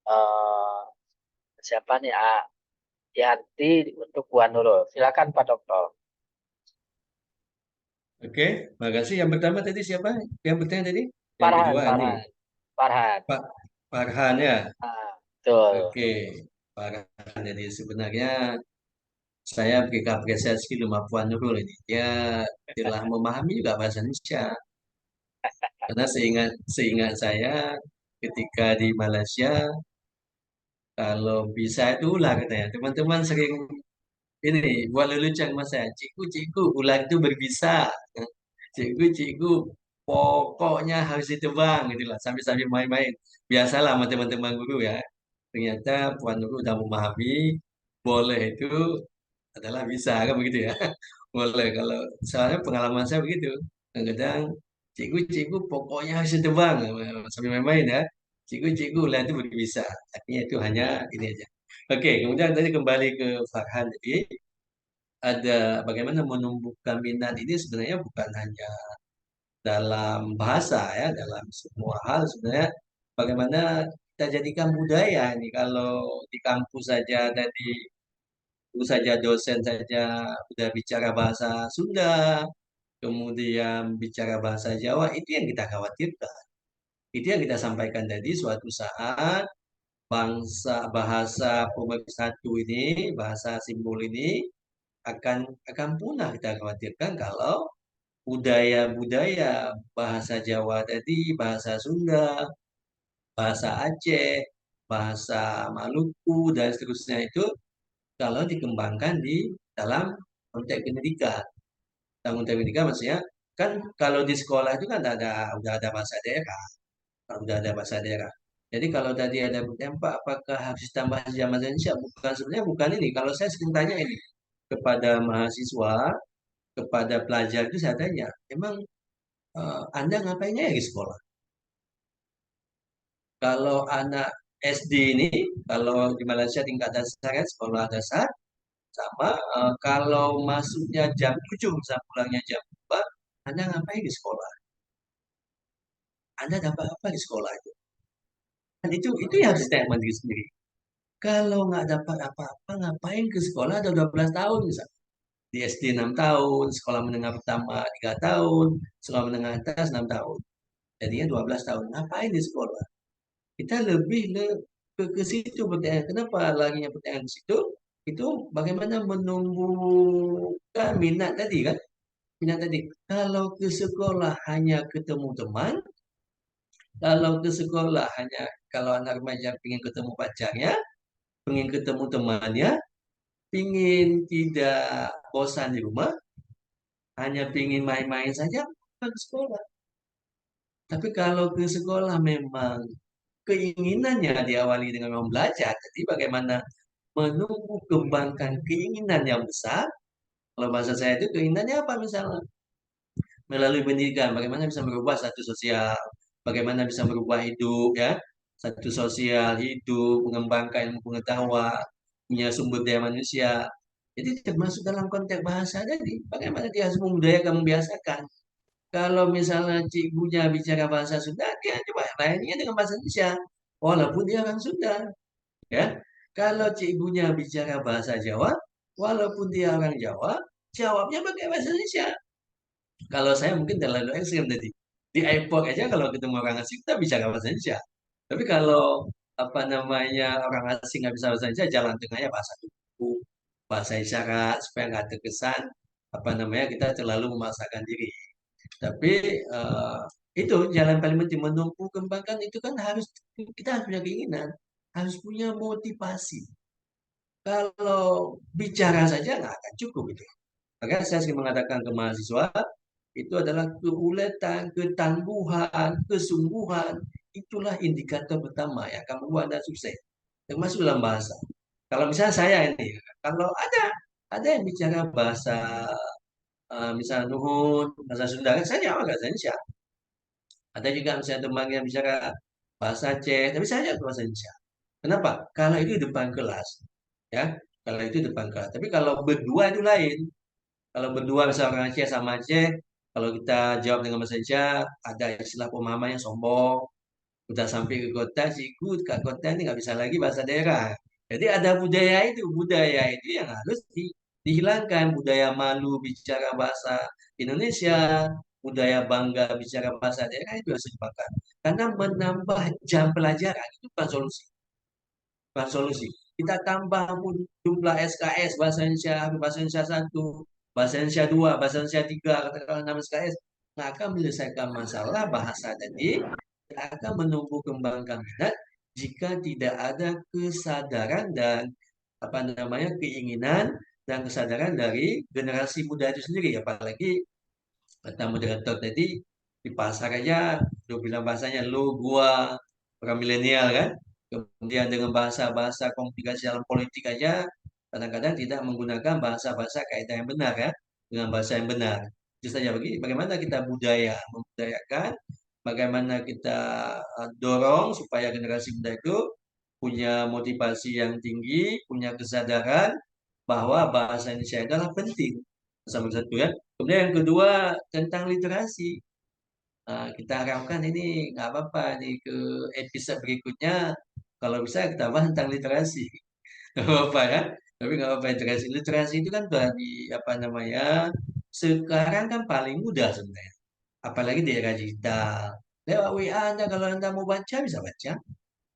eh, siapa nih Yanti untuk Puan Nurul. Silakan Pak Dokter. Oke, makasih. Yang pertama tadi siapa? Yang bertanya tadi? Yang Farhan, kedua Ani. Farhan, Farhan. Pak Farhan ya. Betul. Oke, Farhan. Jadi sebenarnya saya beri apresiasi sama Puan Nurul ini. Dia telah memahami juga bahasa Indonesia. Karena seingat saya ketika di Malaysia, kalau bisa itu ular katanya. Teman-teman sering ini buat lelucon sama saya. Cikgu, cikgu, ular itu berbisa. Cikgu, cikgu, pokoknya harus ditebang gitu lah. Sambil-sambil main-main. Biasalah sama teman-teman guru ya. Ternyata Puan Nurul udah memahami boleh itu adalah bisa kan begitu ya. Boleh kalau soalnya pengalaman saya begitu. Kadang-kadang cikgu cikgu pokoknya harus ditebang sambil main-main ya. Cikgu cikgu lah itu berbisa. Artinya itu hanya ini aja. Oke, kemudian tadi kembali ke Farhan. Jadi ada bagaimana menumbuhkan minat ini sebenarnya bukan hanya dalam bahasa ya, dalam semua hal sebenarnya bagaimana kita jadikan budaya ini kalau di kampus saja tadi itu saja dosen saja udah bicara bahasa Sunda, kemudian bicara bahasa Jawa, itu yang kita khawatirkan. Itu yang kita sampaikan tadi suatu saat bahasa pemersatu ini, bahasa simbol ini akan punah. Kita khawatirkan kalau budaya-budaya bahasa Jawa tadi, bahasa Sunda, bahasa Aceh, bahasa Maluku dan seterusnya itu kalau dikembangkan di dalam konteks pendidikan. Dalam konteks pendidikan maksudnya kan kalau di sekolah itu kan udah ada bahasa daerah, udah ada bahasa daerah. Jadi kalau tadi ada pertanyaan Pak, apakah harus tambah jam bahasa Indonesia? Bukan sebenarnya bukan ini. Kalau saya sering tanya ini kepada mahasiswa, kepada pelajar itu saya tanya, emang Anda ngapainnya ya di sekolah? Kalau anak SD ini, kalau di Malaysia tingkat dasar ya, sekolah dasar, sama kalau masuknya jam 7, misal pulangnya jam 4, Anda ngapain di sekolah? Anda dapat apa di sekolah itu? Dan itu yang harus ditanya sama diri sendiri. Kalau nggak dapat apa-apa, ngapain ke sekolah ada 12 tahun misalnya. Di SD 6 tahun, sekolah menengah pertama 3 tahun, sekolah menengah atas 6 tahun. Jadinya 12 tahun. Ngapain di sekolah? Kita lebih ke situ pertanyaan. Kenapa larinya pertanyaan ke situ? Itu bagaimana menumbuhkan minat tadi kan? Minat tadi. Kalau ke sekolah hanya ketemu teman, kalau ke sekolah hanya kalau anak remaja ingin ketemu pacarnya, ingin ketemu temannya, ingin tidak bosan di rumah, hanya ingin main-main saja, bukan sekolah. Tapi kalau ke sekolah memang keinginannya diawali dengan memang belajar, jadi bagaimana menumbuh kembangkan keinginan yang besar. Kalau bahasa saya itu keinginannya apa misalnya? Melalui pendidikan, bagaimana bisa merubah satu sosial, bagaimana bisa merubah hidup ya, satu sosial hidup, mengembangkan ilmu pengetahuan, punya sumber daya manusia. Jadi termasuk dalam konteks bahasa tadi, bagaimana dia harus membudayakan, membiasakan. Kalau misalnya cikgunya bicara bahasa Sunda, dia coba lainnya dengan bahasa Indonesia, walaupun dia orang Sunda, ya. Kalau cikgunya bicara bahasa Jawa, walaupun dia orang Jawa, jawabnya pakai bahasa Indonesia. Kalau saya mungkin terlalu ekstrim tadi. Di airport aja kalau ketemu orang asing kita bicara bahasa Indonesia. Tapi kalau apa namanya orang asing nggak bisa bahasa Indonesia, jalan tengahnya bahasa tubuh, bahasa isyarat supaya nggak terkesan apa namanya kita terlalu memaksakan diri. Tapi itu jalan paling penting menumbuh kembangkan itu kan harus kita harus punya keinginan, harus punya motivasi. Kalau bicara saja nggak akan cukup itu. Makanya saya sering mengatakan ke mahasiswa, itu adalah keuletan, ketangguhan, kesungguhan. Itulah indikator pertama yang akan membuat Anda sukses. Termasuk dalam bahasa. Kalau misalnya saya ini, kalau ada yang bicara bahasa misalnya Nuhun, bahasa Sunda, kan saya jawab bahasa Indonesia. Ada juga misalnya teman yang bicara bahasa Aceh, tapi saya jawab bahasa Indonesia. Kenapa? Kalau itu depan kelas, ya. Kalau itu depan kelas. Tapi kalau berdua itu lain. Kalau berdua misalnya orang Aceh sama Aceh, kalau kita jawab dengan bahasa Indonesia, ada istilah pemahaman yang sombong. Udah sampai ke kota, sikut ke kota ini nggak bisa lagi bahasa daerah. Jadi ada budaya itu yang harus dihilangkan. Budaya malu bicara bahasa Indonesia, budaya bangga bicara bahasa daerah itu harus dilupakan. Karena menambah jam pelajaran itu bukan solusi. Bukan solusi. Kita tambah jumlah SKS bahasa Indonesia 1, bahasa Indonesia 2, bahasa Indonesia 3, katakanlah 6 SKS, nggak akan menyelesaikan masalah bahasa tadi, tidak akan menumbuh kembangkan minat jika tidak ada kesadaran dan apa namanya keinginan dan kesadaran dari generasi muda itu sendiri, apalagi kata moderator tadi di pasar aja, lu bilang bahasanya lu, gua, orang milenial kan. Kemudian dengan bahasa-bahasa komunikasi dalam politik aja, kadang-kadang tidak menggunakan bahasa-bahasa kaidah yang benar ya, dengan bahasa yang benar. Itu saja bagaimana kita membudayakan, bagaimana kita dorong supaya generasi muda itu punya motivasi yang tinggi, punya kesadaran bahwa bahasa Indonesia adalah penting. Sama satu ya. Kemudian yang kedua tentang literasi. Kita harapkan ini nggak apa-apa nih ke episode berikutnya kalau bisa kita bahas tentang literasi. Nggak apa-apa ya. Tapi nggak apa-apa literasi. Literasi itu kan dari apa namanya sekarang kan paling mudah sebenarnya. Apalagi di era digital. Lewat WA Anda kalau Anda mau baca bisa baca.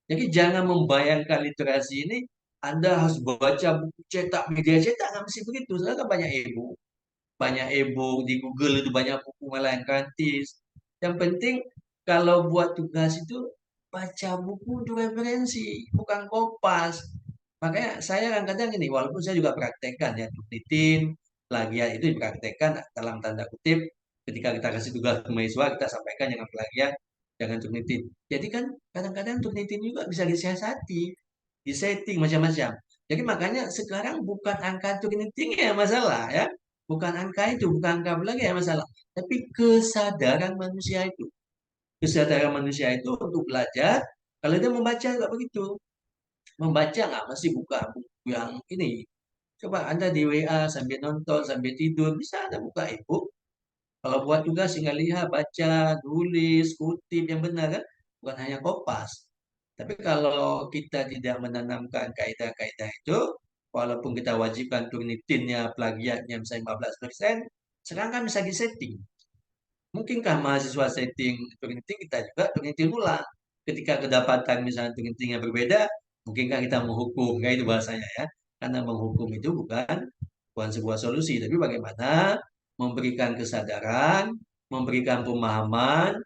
Jadi jangan membayangkan literasi ini Anda harus baca buku cetak, media cetak, nggak mesti begitu. Sekarang kan banyak e-book di Google itu banyak buku malah yang gratis. Yang penting kalau buat tugas itu baca buku untuk referensi, bukan kopas. Makanya saya kadang-kadang ini, walaupun saya juga praktekkan ya, Turnitin, plagiat itu dipraktekkan dalam tanda kutip. Ketika kita kasih tugas ke mahasiswa, kita sampaikan jangan plagiat, jangan Turnitin. Jadi kan kadang-kadang Turnitin juga bisa disiasati, disetting macam-macam. Jadi makanya sekarang bukan angka Turnitin yang masalah ya. Bukan angka itu, bukan angka lagi yang masalah. Tapi kesadaran manusia itu. Kesadaran manusia itu untuk belajar, kalau dia membaca juga begitu. Membaca nggak mesti buka buku yang ini. Coba Anda di WA sambil nonton, sambil tidur, bisa Anda buka e-book. Kalau buat tugas tinggal lihat, baca, tulis, kutip yang benar kan. Bukan hanya kopas. Tapi kalau kita tidak menanamkan kaidah-kaidah itu, walaupun kita wajibkan Turnitinnya, plagiatnya misalnya 15%, sekarang kan bisa disetting. Mungkinkah mahasiswa setting printing, kita juga printing ulang. Ketika kedapatan misalnya printing yang berbeda, mungkinkah kita menghukum, kayak itu bahasanya ya. Karena menghukum itu bukan sebuah solusi, tapi bagaimana memberikan kesadaran, memberikan pemahaman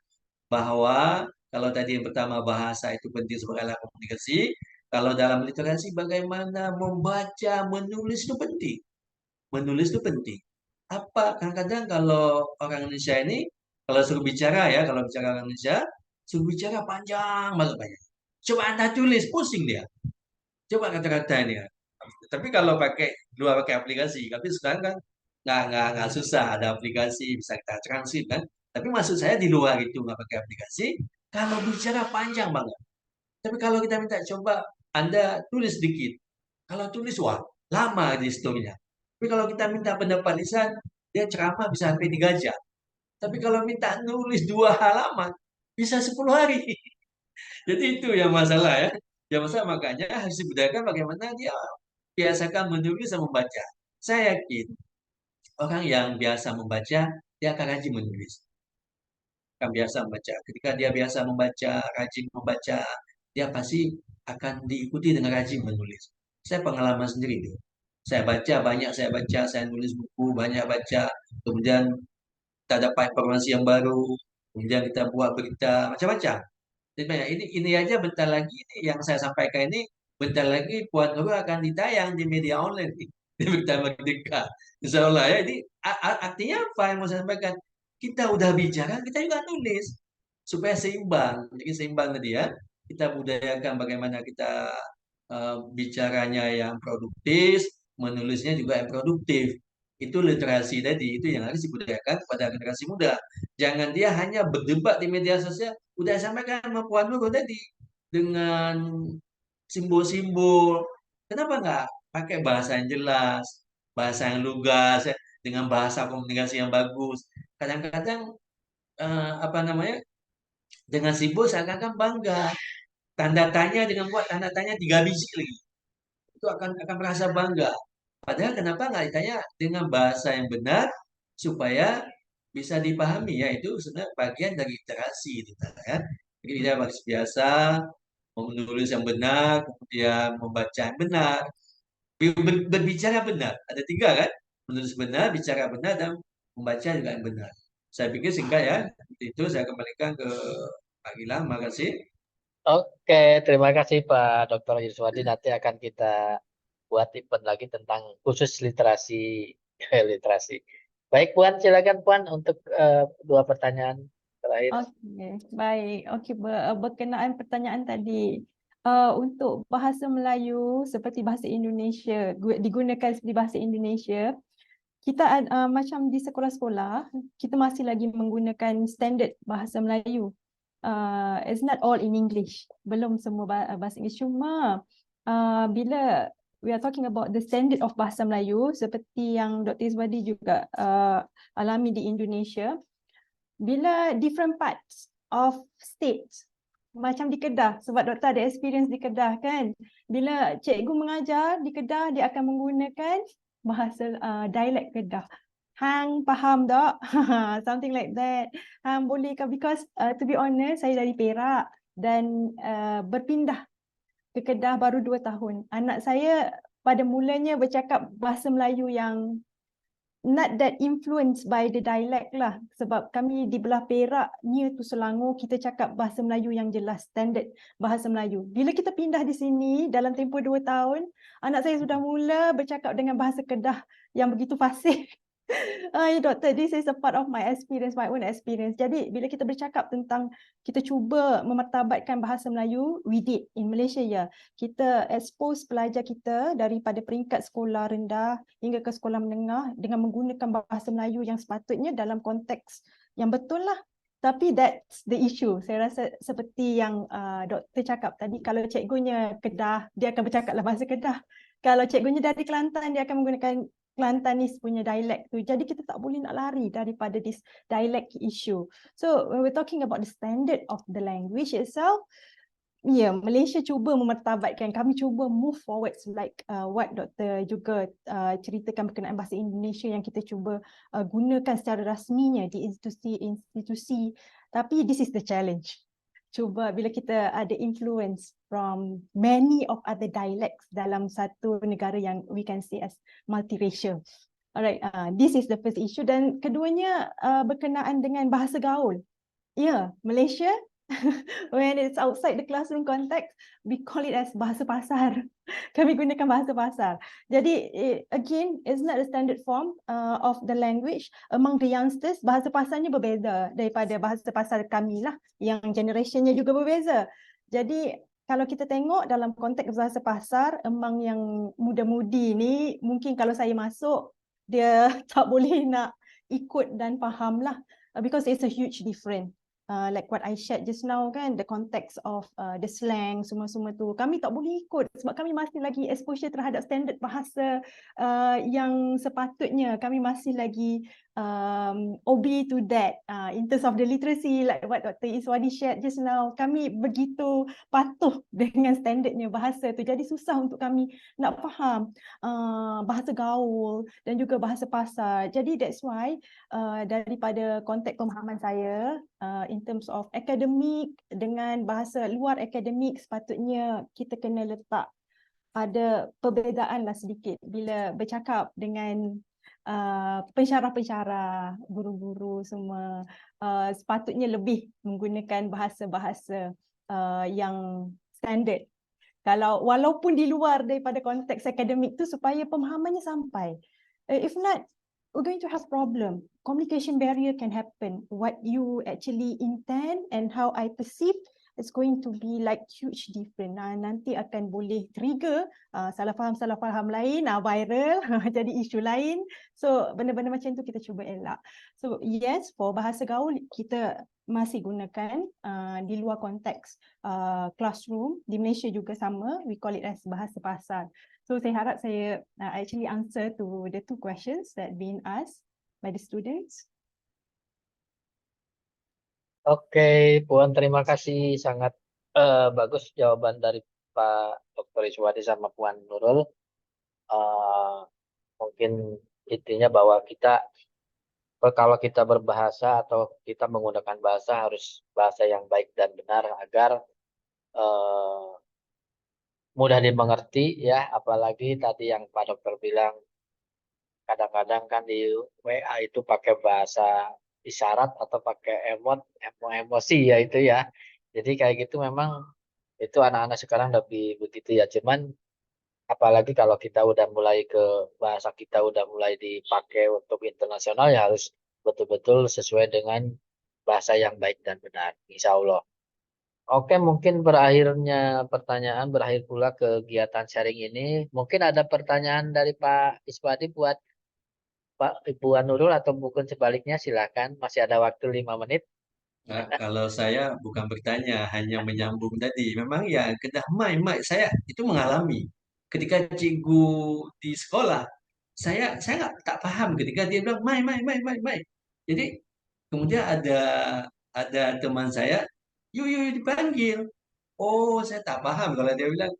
bahwa kalau tadi yang pertama bahasa itu penting sebagai alat komunikasi, kalau dalam literasi bagaimana membaca, menulis itu penting. Menulis itu penting. Apa kadang-kadang kalau orang Indonesia ini kalau suruh bicara ya, kalau bicara orang Indonesia, suruh bicara panjang banget banyak. Coba Anda tulis, pusing dia. Coba kata-kata ini ya. Tapi kalau pakai aplikasi, tapi sekarang kan nggak susah, ada aplikasi bisa kita translate kan. Tapi maksud saya di luar itu nggak pakai aplikasi, kalau bicara panjang banget. Tapi kalau kita minta coba Anda tulis sedikit. Kalau tulis wah lama di historinya. Tapi kalau kita minta pendapat lisan, dia ceramah bisa sampai 3 jam. Tapi kalau minta nulis 2 halaman, bisa 10 hari. Jadi itu yang masalah ya. Yang masalah makanya harus dibudayakan bagaimana dia biasakan menulis dan membaca. Saya yakin orang yang biasa membaca, dia akan rajin menulis. Akan biasa membaca. Ketika dia biasa membaca, rajin membaca, dia pasti akan diikuti dengan rajin menulis. Saya pengalaman sendiri itu. Saya baca banyak, saya nulis buku banyak baca, kemudian kita dapat informasi yang baru, kemudian kita buat berita macam-macam. Jadi banyak. Ini aja bentar lagi ini yang saya sampaikan ini bentar lagi Puan Nurul akan ditayang di media online nih, di Berita Merdeka. Insya Allah ya. Ini artinya apa yang mau saya sampaikan? Kita udah bicara, kita juga tulis supaya seimbang. Jadi seimbang tadi ya. Kita budayakan bagaimana kita bicaranya yang produktif, menulisnya juga yang produktif. Itu literasi tadi, itu yang harus dibudayakan kepada generasi muda. Jangan dia hanya berdebat di media sosial. Udah sampaikan sama Puan Nurul tadi dengan simbol-simbol. Kenapa nggak pakai bahasa yang jelas, bahasa yang lugas, ya, dengan bahasa komunikasi yang bagus. Kadang-kadang apa namanya dengan simbol seakan-akan bangga. Tanda tanya dengan buat tanda tanya 3 biji lagi. Itu akan merasa bangga. Padahal kenapa nggak ditanya dengan bahasa yang benar supaya bisa dipahami ya itu sebenarnya bagian dari literasi itu ya. Jadi dia harus biasa menulis yang benar, kemudian membaca yang benar, berbicara benar. Ada 3 kan? Menulis benar, bicara benar, dan membaca juga yang benar. Saya pikir singkat ya. Itu saya kembalikan ke Pak Gilang. Makasih. Oke, terima kasih Pak Dr. Yuswadi. Nanti akan kita buat event lagi tentang khusus literasi. Literasi. Baik Puan, silakan Puan untuk 2 pertanyaan terakhir. Okey, baik. Okey, berkenaan pertanyaan tadi. Untuk bahasa Melayu seperti bahasa Indonesia, digunakan seperti bahasa Indonesia, kita macam di sekolah-sekolah, kita masih lagi menggunakan standard bahasa Melayu. It's not all in English. Belum semua bahasa Inggeris. Cuma bila we are talking about the standard of bahasa Melayu, seperti yang Dr. Izwadi juga alami di Indonesia, bila different parts of states, macam di Kedah, sebab doktor ada experience di Kedah kan, bila cikgu mengajar di Kedah, dia akan menggunakan bahasa dialek Kedah. Hang faham tak? Something like that. Hang boleh ke? Because to be honest, saya dari Perak dan berpindah ke Kedah baru 2 tahun. Anak saya pada mulanya bercakap bahasa Melayu yang not that influenced by the dialect lah, sebab kami di belah Perak near to Selangor, kita cakap bahasa Melayu yang jelas, standard bahasa Melayu. Bila kita pindah di sini dalam tempoh 2 tahun, anak saya sudah mula bercakap dengan bahasa Kedah yang begitu fasih. Doktor, this is a part of my experience, my own experience. Jadi bila kita bercakap tentang kita cuba memartabatkan bahasa Melayu, we did in Malaysia ya. Kita expose pelajar kita daripada peringkat sekolah rendah hingga ke sekolah menengah dengan menggunakan bahasa Melayu yang sepatutnya dalam konteks yang betul lah. Tapi that's the issue. Saya rasa seperti yang doktor cakap tadi, kalau cikgunya Kedah, dia akan bercakaplah bahasa Kedah. Kalau cikgunya dari Kelantan, dia akan menggunakan Kelantanis punya dialect tu. Jadi kita tak boleh nak lari daripada this dialect issue. So when we're talking about the standard of the language itself, Ya, Malaysia cuba memartabatkan, kami cuba move forward like what Doktor juga ceritakan berkenaan bahasa Indonesia yang kita cuba gunakan secara rasminya di institusi-institusi. Tapi this is the challenge. Cuba bila kita ada influence from many of other dialects dalam satu negara yang we can say as multiracial. Alright, this is the first issue. Dan keduanya berkenaan dengan bahasa gaul. Ya, Malaysia when it's outside the classroom context, we call it as bahasa pasar. Kami gunakan bahasa pasar. Jadi, again, it's not a standard form of the language. Among the youngsters, bahasa pasarnya berbeza daripada bahasa pasar kami lah, yang generationnya juga berbeza. Jadi, kalau kita tengok dalam konteks bahasa pasar, among yang muda-mudi ni, mungkin kalau saya masuk, dia tak boleh nak ikut dan faham lah. Because it's a huge difference. Like what I shared just now kan, the context of the slang semua-semua tu kami tak boleh ikut sebab kami masih lagi exposure terhadap standard bahasa yang sepatutnya. Kami masih lagi obey to that in terms of the literacy, like what Dr. Iswadi shared just now. Kami begitu patuh dengan standardnya bahasa tu, jadi susah untuk kami nak faham bahasa gaul dan juga bahasa pasar. Jadi that's why daripada konteks pemahaman saya, in terms of akademik dengan bahasa luar akademik, sepatutnya kita kena letak ada perbezaan lah sedikit bila bercakap dengan pensyarah-pensyarah, guru-guru semua. Sepatutnya lebih menggunakan bahasa-bahasa yang standard. Kalau walaupun di luar daripada konteks akademik tu, supaya pemahamannya sampai. If not, we're going to have problem. Communication barrier can happen. What you actually intend and how I perceive, it's going to be like huge different. Nanti akan boleh trigger salah faham lain, viral, jadi isu lain. So benda-benda macam tu kita cuba elak. So yes, for bahasa gaul kita masih gunakan di luar konteks classroom. Di Malaysia juga sama, we call it as bahasa pasar. So saya harap saya actually answer to the two questions that been asked by the students. Oke, Puan, terima kasih. Sangat bagus jawaban dari Pak Dr. Iswadi sama Puan Nurul. Mungkin intinya bahwa kalau kita berbahasa atau kita menggunakan bahasa, harus bahasa yang baik dan benar agar mudah dimengerti ya. Apalagi tadi yang Pak Dokter bilang, kadang-kadang kan di WA itu pakai bahasa isyarat atau pakai emosi ya itu ya. Jadi kayak gitu memang itu anak-anak sekarang lebih begitu ya. Cuman apalagi kalau kita udah mulai bahasa kita udah mulai dipakai untuk internasional, ya harus betul-betul sesuai dengan bahasa yang baik dan benar, insya Allah. Oke, mungkin berakhir pula kegiatan sharing ini. Mungkin ada pertanyaan dari Pak Iswadi buat Pak Ibu Nurul, atau mungkin sebaliknya, silakan. Masih ada waktu 5 menit. Nah, kalau saya bukan bertanya, hanya menyambung tadi. Memang ya, kedah mai saya itu mengalami. Ketika cikgu di sekolah, saya nggak tak paham ketika dia bilang mai. Jadi kemudian ada teman saya, yuk dipanggil. Oh, saya tak paham kalau bilang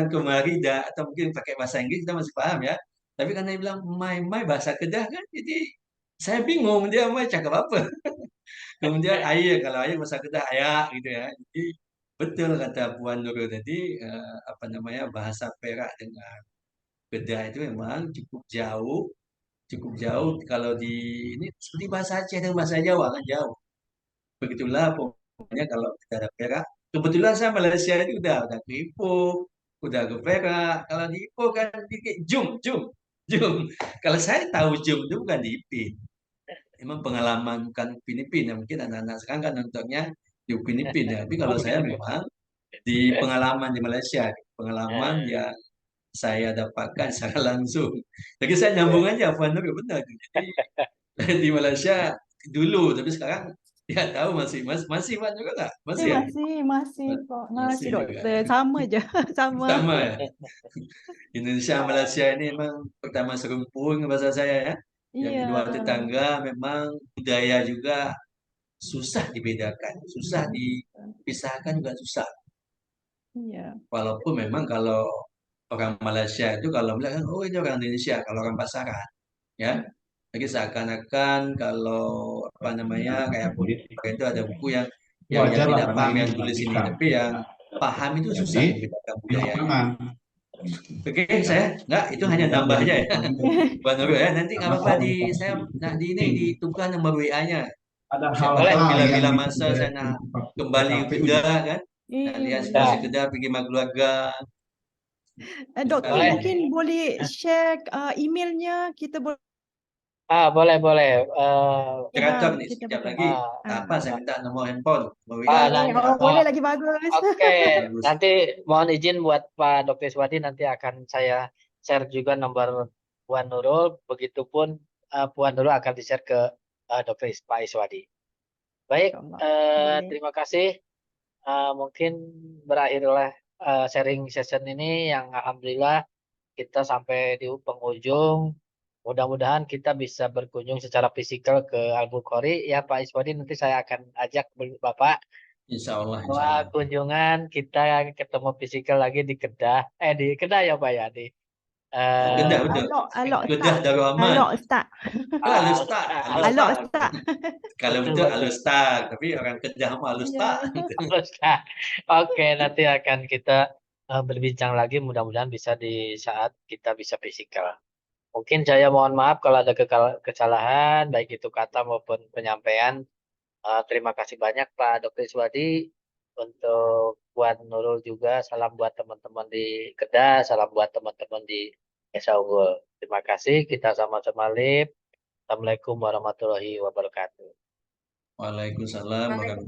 kemari dah, atau mungkin pakai bahasa Inggris kita masih paham ya. Tapi karena dia bilang mai bahasa Kedah kan, jadi saya bingung dia mai cakap apa. Kemudian air, kalau air bahasa Kedah ayak gitu ya. Jadi betul kata Puan Nurul tadi, apa namanya, bahasa Perak dengan Kedah itu memang cukup jauh. Kalau di ini seperti bahasa Aceh dan bahasa Jawa kan jauh. Begitulah pokoknya kalau kita ada Perak. Kebetulan saya Malaysia ini udah ke Ipoh, udah ke Perak. Kalau di Ipoh kan dikit jum. Kalau saya tahu jum itu bukan di Ipin. Emang pengalaman bukan Upin Ipin ya, mungkin anak-anak sekarang kan nontonnya di Upin Ipin ya. Tapi kalau saya memang di pengalaman di Malaysia, pengalaman yang saya dapatkan secara langsung. Jadi saya nyambung aja, Puan Nur benar. Jadi di Malaysia dulu, tapi sekarang ya tahu masih Puan juga nggak? Masih ya? Masih kok, masih Masih juga. doktor, sama je, sama. Sama ya. Indonesia Malaysia ini memang pertama serumpun bahasa saya ya. Yang Iya. kedua tetangga, memang budaya juga susah dibedakan, susah dipisahkan juga susah. Ya. Walaupun memang kalau orang Malaysia itu kalau melihat kan, oh ini orang Indonesia, kalau orang pasaran, ya. Jadi seakan-akan kalau apa namanya kayak politik itu ada buku yang Wajar lah tidak karena paham ini yang tulis ini, pelantikan. tapi yang paham itu susah Jadi membedakan di budayanya. lapangan Oke, saya enggak itu hanya nambah aja ya. Bang Nurul ya, nanti nggak karena apa-apa komunikasi saya itu di ini penting. ditukar nomor WA-nya. Ada Siapa Boleh. tahu hal-hal yang bila-bila bisa masa saya nak dilakukan kembali ke KPU. Kedah kan, nak Iya, lihat boleh. situasi Ya. Kedah pergi sama keluarga. Doktor Boleh. mungkin boleh share emailnya, kita boleh Boleh. Moderator nih kita sekejap boleh. lagi. Tak apa, Ah. saya minta nomor handphone, nomor WA. Nanti, Oh, boleh lagi bagus. Oke, Bagus. nanti mohon izin buat Pak Dr. Iswadi, nanti akan saya share juga nomor Puan Nurul, begitupun Puan Nurul akan di-share ke Pak Iswadi. Baik, Insya Allah. Boleh. terima kasih. Mungkin berakhirlah sharing session ini yang alhamdulillah kita sampai di penghujung. Mudah-mudahan kita bisa berkunjung secara fisikal ke Al-Bukhari. Ya Pak Iswadi, nanti saya akan ajak Bapak Insya Allah, insya bahwa Allah. kunjungan kita ketemu fisikal lagi di Kedah. Di Kedah ya Pak ya, di Kedah betul. Alok Kedah Ustaz. Darul Aman. Alok Ustaz. Alustad, Alok Ustaz. Kalau Betul, betul betul. Alustad, tapi orang Kedah mah Alustad. Nah, Oke, nanti akan kita berbincang lagi. Mudah-mudahan bisa di saat kita bisa fisikal. Mungkin saya mohon maaf kalau ada kesalahan, baik itu kata maupun penyampaian. Terima kasih banyak Pak Dr. Iswadi. Untuk Puan Nurul juga, salam buat teman-teman di Kedah, salam buat teman-teman di Desa Unggul. Terima kasih, kita sama-sama lip. Assalamualaikum warahmatullahi wabarakatuh. Waalaikumsalam warahmatullahi